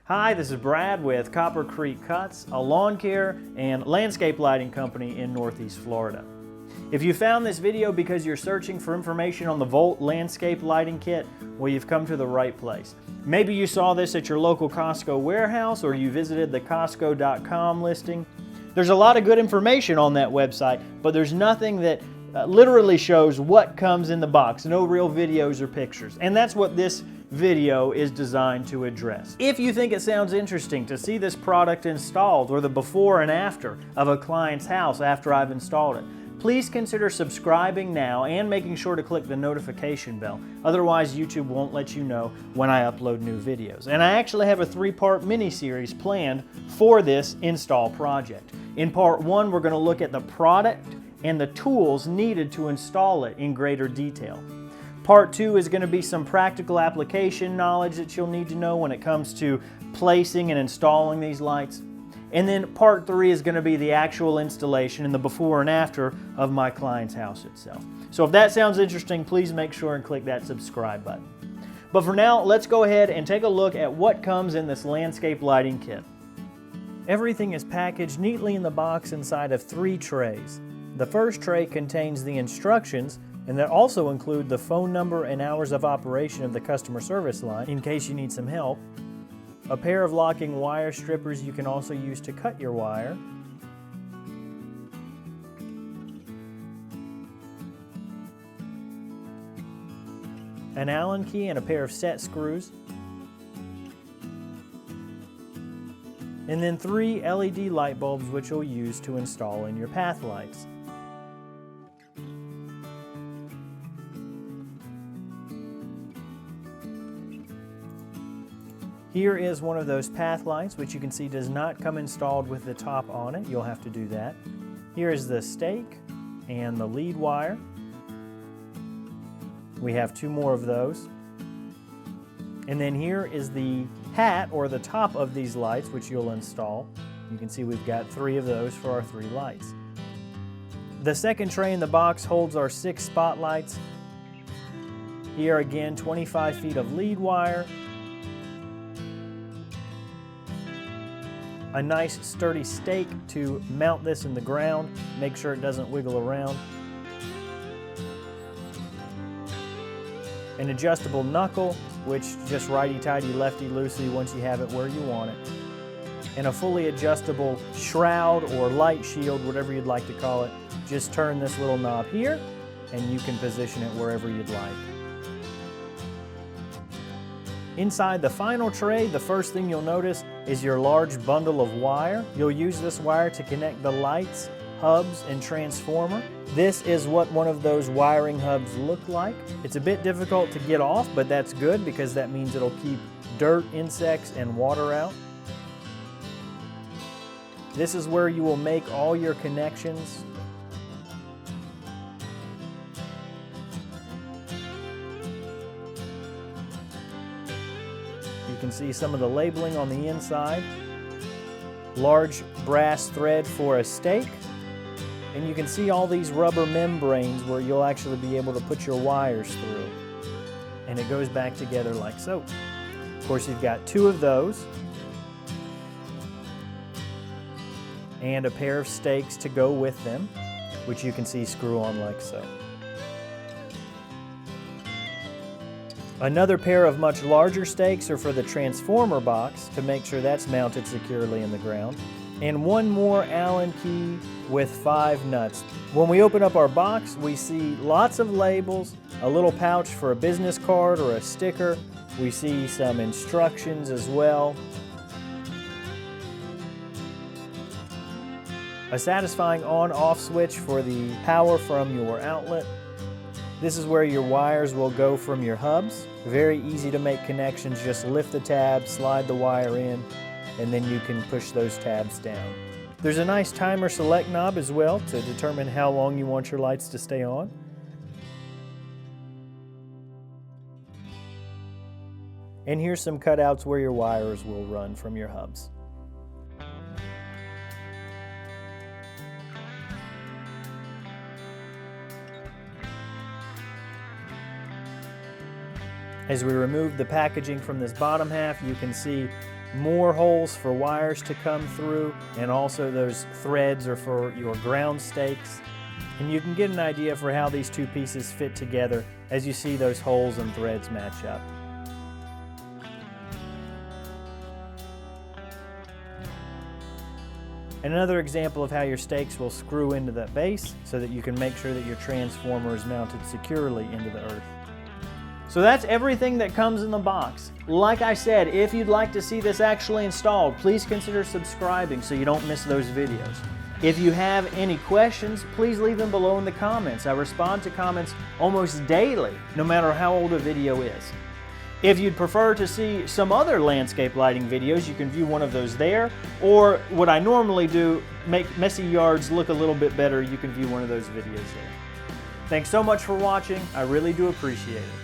Hi, this is Brad with Copper Creek Cuts, a lawn care and landscape lighting company in Northeast Florida. If you found this video because you're searching for information on the Volt landscape lighting kit, well, you've come to the right place. Maybe you saw this at your local Costco warehouse or you visited the COSTCO.com listing. There's a lot of good information on that website, but there's nothing that literally shows what comes in the box. No real videos or pictures. And that's what this video is designed to address. If you think it sounds interesting to see this product installed or the before and after of a client's house after I've installed it, please consider subscribing now and making sure to click the notification bell. Otherwise, YouTube won't let you know when I upload new videos. And I actually have a 3-part mini-series planned for this install project. In part 1, we're going to look at the product and the tools needed to install it in greater detail. Part 2 is going to be some practical application knowledge that you'll need to know when it comes to placing and installing these lights. And then part 3 is going to be the actual installation and the before and after of my client's house itself. So if that sounds interesting, please make sure and click that subscribe button. But for now, let's go ahead and take a look at what comes in this landscape lighting kit. Everything is packaged neatly in the box inside of 3 trays. The first tray contains the instructions, and that also include the phone number and hours of operation of the customer service line in case you need some help, a pair of locking wire strippers you can also use to cut your wire, an Allen key and a pair of set screws, and then 3 LED light bulbs which you'll use to install in your path lights. Here is one of those path lights, which you can see does not come installed with the top on it. You'll have to do that. Here is the stake and the lead wire. We have 2 more of those. And then here is the hat or the top of these lights, which you'll install. You can see we've got 3 of those for our 3 lights. The second tray in the box holds our 6 spotlights. Here again, 25 feet of lead wire, a nice sturdy stake to mount this in the ground, make sure it doesn't wiggle around, an adjustable knuckle, which just righty-tighty, lefty-loosey once you have it where you want it, and a fully adjustable shroud or light shield, whatever you'd like to call it. Just turn this little knob here and you can position it wherever you'd like. Inside the final tray, the first thing you'll notice is your large bundle of wire. You'll use this wire to connect the lights, hubs, and transformer. This is what one of those wiring hubs look like. It's a bit difficult to get off, but that's good because that means it'll keep dirt, insects, and water out. This is where you will make all your connections. You can see some of the labeling on the inside. Large brass thread for a stake. And you can see all these rubber membranes where you'll actually be able to put your wires through. And it goes back together like so. Of course, you've got 2 of those. And a pair of stakes to go with them, which you can see screw on like so. Another pair of much larger stakes are for the transformer box to make sure that's mounted securely in the ground. And 1 more Allen key with 5 nuts. When we open up our box, we see lots of labels, a little pouch for a business card or a sticker. We see some instructions as well. A satisfying on-off switch for the power from your outlet. This is where your wires will go from your hubs. Very easy to make connections. Just lift the tab, slide the wire in, and then you can push those tabs down. There's a nice timer select knob as well to determine how long you want your lights to stay on. And here's some cutouts where your wires will run from your hubs. As we remove the packaging from this bottom half, you can see more holes for wires to come through, and also those threads are for your ground stakes. And you can get an idea for how these two pieces fit together as you see those holes and threads match up. And another example of how your stakes will screw into that base so that you can make sure that your transformer is mounted securely into the earth. So that's everything that comes in the box. Like I said, if you'd like to see this actually installed, please consider subscribing so you don't miss those videos. If you have any questions, please leave them below in the comments. I respond to comments almost daily, no matter how old a video is. If you'd prefer to see some other landscape lighting videos, you can view one of those there. Or what I normally do, make messy yards look a little bit better, you can view one of those videos there. Thanks so much for watching. I really do appreciate it.